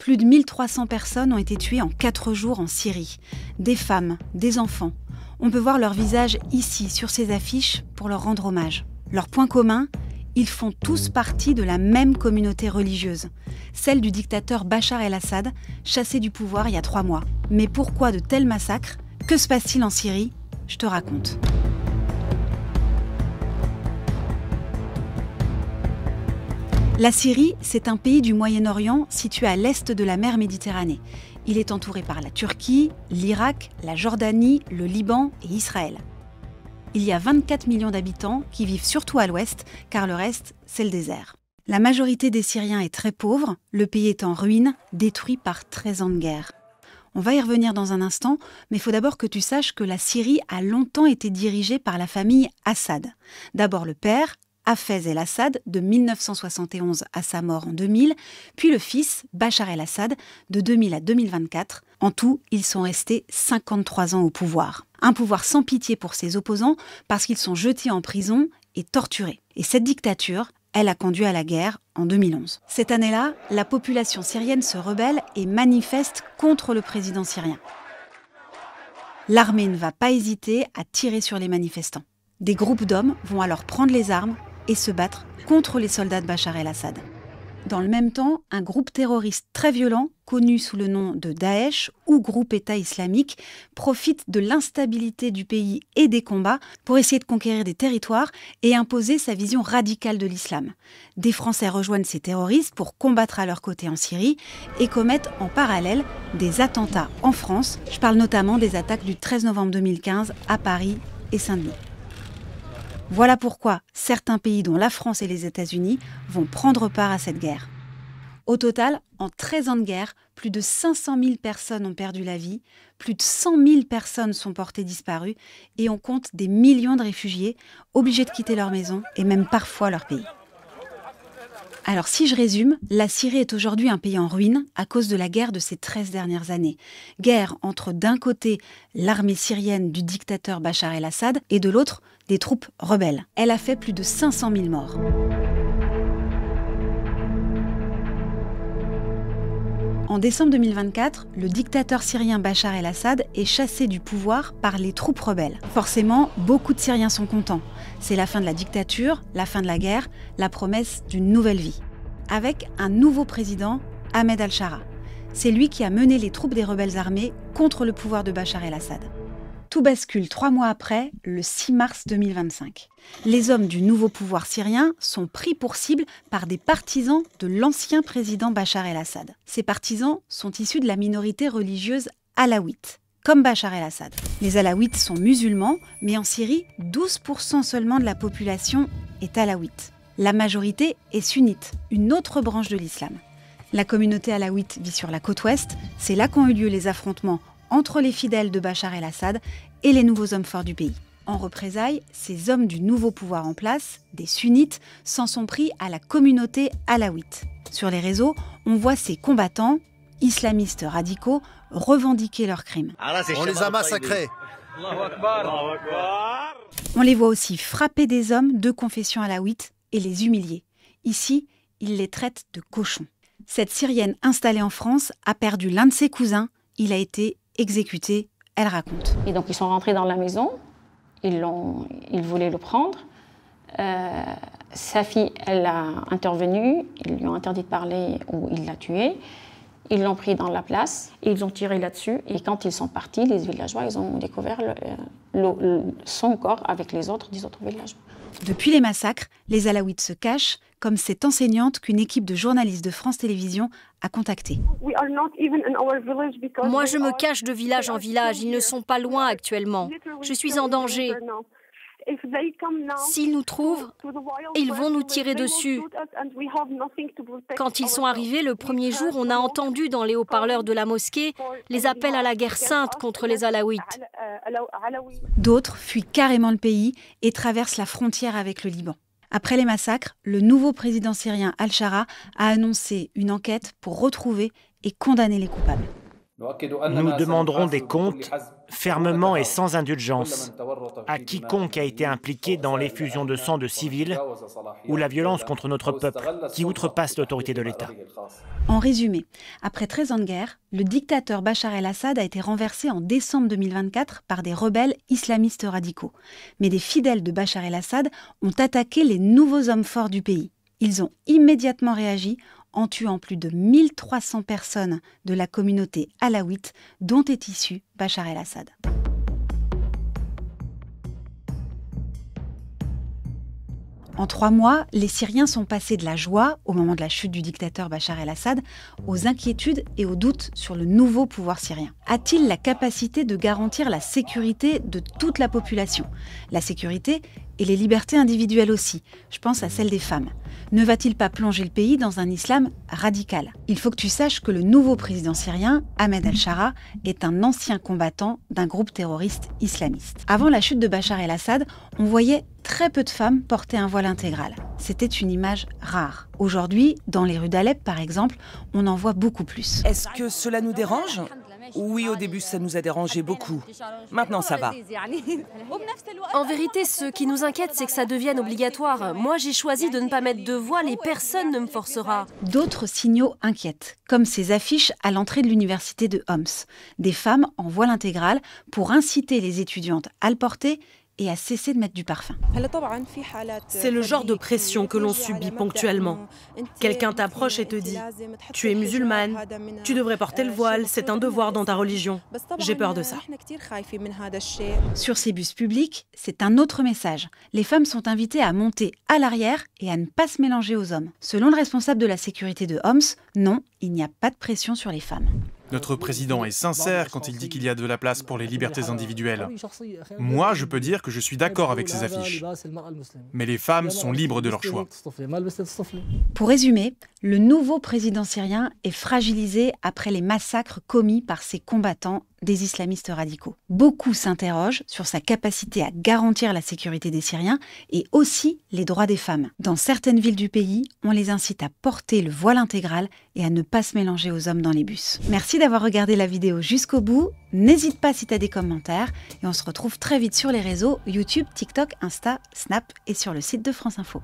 Plus de 1300 personnes ont été tuées en 4 jours en Syrie. Des femmes, des enfants. On peut voir leur visage ici, sur ces affiches, pour leur rendre hommage. Leur point commun, ils font tous partie de la même communauté religieuse, celle du dictateur Bachar el-Assad, chassé du pouvoir il y a 3 mois. Mais pourquoi de tels massacres? Que se passe-t-il en Syrie? Je te raconte. La Syrie, c'est un pays du Moyen-Orient situé à l'est de la mer Méditerranée. Il est entouré par la Turquie, l'Irak, la Jordanie, le Liban et Israël. Il y a 24 millions d'habitants qui vivent surtout à l'ouest, car le reste, c'est le désert. La majorité des Syriens est très pauvre, le pays est en ruine, détruit par 13 ans de guerre. On va y revenir dans un instant, mais il faut d'abord que tu saches que la Syrie a longtemps été dirigée par la famille Assad. D'abord le père, Hafez el-Assad, de 1971 à sa mort en 2000, puis le fils, Bachar el-Assad, de 2000 à 2024. En tout, ils sont restés 53 ans au pouvoir. Un pouvoir sans pitié pour ses opposants, parce qu'ils sont jetés en prison et torturés. Et cette dictature, elle a conduit à la guerre en 2011. Cette année-là, la population syrienne se rebelle et manifeste contre le président syrien. L'armée ne va pas hésiter à tirer sur les manifestants. Des groupes d'hommes vont alors prendre les armes et se battre contre les soldats de Bachar el-Assad. Dans le même temps, un groupe terroriste très violent, connu sous le nom de Daesh ou groupe État islamique, profite de l'instabilité du pays et des combats pour essayer de conquérir des territoires et imposer sa vision radicale de l'islam. Des Français rejoignent ces terroristes pour combattre à leur côté en Syrie et commettent en parallèle des attentats en France. Je parle notamment des attaques du 13 novembre 2015 à Paris et Saint-Denis. Voilà pourquoi certains pays, dont la France et les États-Unis, vont prendre part à cette guerre. Au total, en 13 ans de guerre, plus de 500 000 personnes ont perdu la vie, plus de 100 000 personnes sont portées disparues et on compte des millions de réfugiés obligés de quitter leur maison et même parfois leur pays. Alors si je résume, la Syrie est aujourd'hui un pays en ruine à cause de la guerre de ces 13 dernières années. Guerre entre d'un côté l'armée syrienne du dictateur Bachar el-Assad et de l'autre des troupes rebelles. Elle a fait plus de 500 000 morts. En décembre 2024, le dictateur syrien Bachar el-Assad est chassé du pouvoir par les troupes rebelles. Forcément, beaucoup de Syriens sont contents. C'est la fin de la dictature, la fin de la guerre, la promesse d'une nouvelle vie. Avec un nouveau président, Ahmed al-Shara. C'est lui qui a mené les troupes des rebelles armés contre le pouvoir de Bachar el-Assad. Tout bascule 3 mois après, le 6 mars 2025. Les hommes du nouveau pouvoir syrien sont pris pour cible par des partisans de l'ancien président Bachar el-Assad. Ces partisans sont issus de la minorité religieuse alaouite, comme Bachar el-Assad. Les alaouites sont musulmans, mais en Syrie, 12% seulement de la population est alaouite. La majorité est sunnite, une autre branche de l'islam. La communauté alaouite vit sur la côte ouest, c'est là qu'ont eu lieu les affrontements entre les fidèles de Bachar el-Assad et les nouveaux hommes forts du pays. En représailles, ces hommes du nouveau pouvoir en place, des sunnites, s'en sont pris à la communauté alaouite. Sur les réseaux, on voit ces combattants, islamistes radicaux, revendiquer leurs crimes. On les a massacrés. On les voit aussi frapper des hommes de confession alaouite et les humilier. Ici, ils les traitent de cochons. Cette Syrienne installée en France a perdu l'un de ses cousins. Il a été exécuté, elle raconte. Et donc ils sont rentrés dans la maison, ils voulaient le prendre. Sa fille, elle a intervenu, ils lui ont interdit de parler ou il l'a tué. Ils l'ont pris dans la place, ils ont tiré là-dessus. Et quand ils sont partis, les villageois, ils ont découvert son corps avec les autres des autres villageois. Depuis les massacres, les alaouites se cachent, comme cette enseignante qu'une équipe de journalistes de France Télévisions a contactée. Moi, je me cache de village en village. Ils ne sont pas loin actuellement. Je suis en danger. S'ils nous trouvent, ils vont nous tirer dessus. Quand ils sont arrivés le premier jour, on a entendu dans les haut-parleurs de la mosquée les appels à la guerre sainte contre les alaouites. D'autres fuient carrément le pays et traversent la frontière avec le Liban. Après les massacres, le nouveau président syrien al-Shara a annoncé une enquête pour retrouver et condamner les coupables. Nous demanderons des comptes fermement et sans indulgence à quiconque a été impliqué dans l'effusion de sang de civils ou la violence contre notre peuple qui outrepasse l'autorité de l'État. En résumé, après 13 ans de guerre, le dictateur Bachar el-Assad a été renversé en décembre 2024 par des rebelles islamistes radicaux. Mais des fidèles de Bachar el-Assad ont attaqué les nouveaux hommes forts du pays. Ils ont immédiatement réagi en tuant plus de 1300 personnes de la communauté alaouite dont est issu Bachar el-Assad. En 3 mois, les Syriens sont passés de la joie, au moment de la chute du dictateur Bachar el-Assad, aux inquiétudes et aux doutes sur le nouveau pouvoir syrien. A-t-il la capacité de garantir la sécurité de toute la population? La sécurité et les libertés individuelles aussi, je pense à celle des femmes. Ne va-t-il pas plonger le pays dans un islam radical? Il faut que tu saches que le nouveau président syrien, Ahmed al-Shara, est un ancien combattant d'un groupe terroriste islamiste. Avant la chute de Bachar el-Assad, on voyait très peu de femmes porter un voile intégral. C'était une image rare. Aujourd'hui, dans les rues d'Alep par exemple, on en voit beaucoup plus. Est-ce que cela nous dérange? Oui, au début, ça nous a dérangé beaucoup. Maintenant, ça va. En vérité, ce qui nous inquiète, c'est que ça devienne obligatoire. Moi, j'ai choisi de ne pas mettre de voile et personne ne me forcera. D'autres signaux inquiètent, comme ces affiches à l'entrée de l'université de Homs. Des femmes en voile intégral pour inciter les étudiantes à le porter et à cesser de mettre du parfum. C'est le genre de pression que l'on subit ponctuellement. Quelqu'un t'approche et te dit « Tu es musulmane, tu devrais porter le voile, c'est un devoir dans ta religion. » J'ai peur de ça. Sur ces bus publics, c'est un autre message. Les femmes sont invitées à monter à l'arrière et à ne pas se mélanger aux hommes. Selon le responsable de la sécurité de Homs, non, il n'y a pas de pression sur les femmes. Notre président est sincère quand il dit qu'il y a de la place pour les libertés individuelles. Moi, je peux dire que je suis d'accord avec ces affiches. Mais les femmes sont libres de leur choix. Pour résumer, le nouveau président syrien est fragilisé après les massacres commis par ses combattants des islamistes radicaux. Beaucoup s'interrogent sur sa capacité à garantir la sécurité des Syriens et aussi les droits des femmes. Dans certaines villes du pays, on les incite à porter le voile intégral et à ne pas se mélanger aux hommes dans les bus. Merci d'avoir regardé la vidéo jusqu'au bout. N'hésite pas si tu as des commentaires et on se retrouve très vite sur les réseaux YouTube, TikTok, Insta, Snap et sur le site de France Info.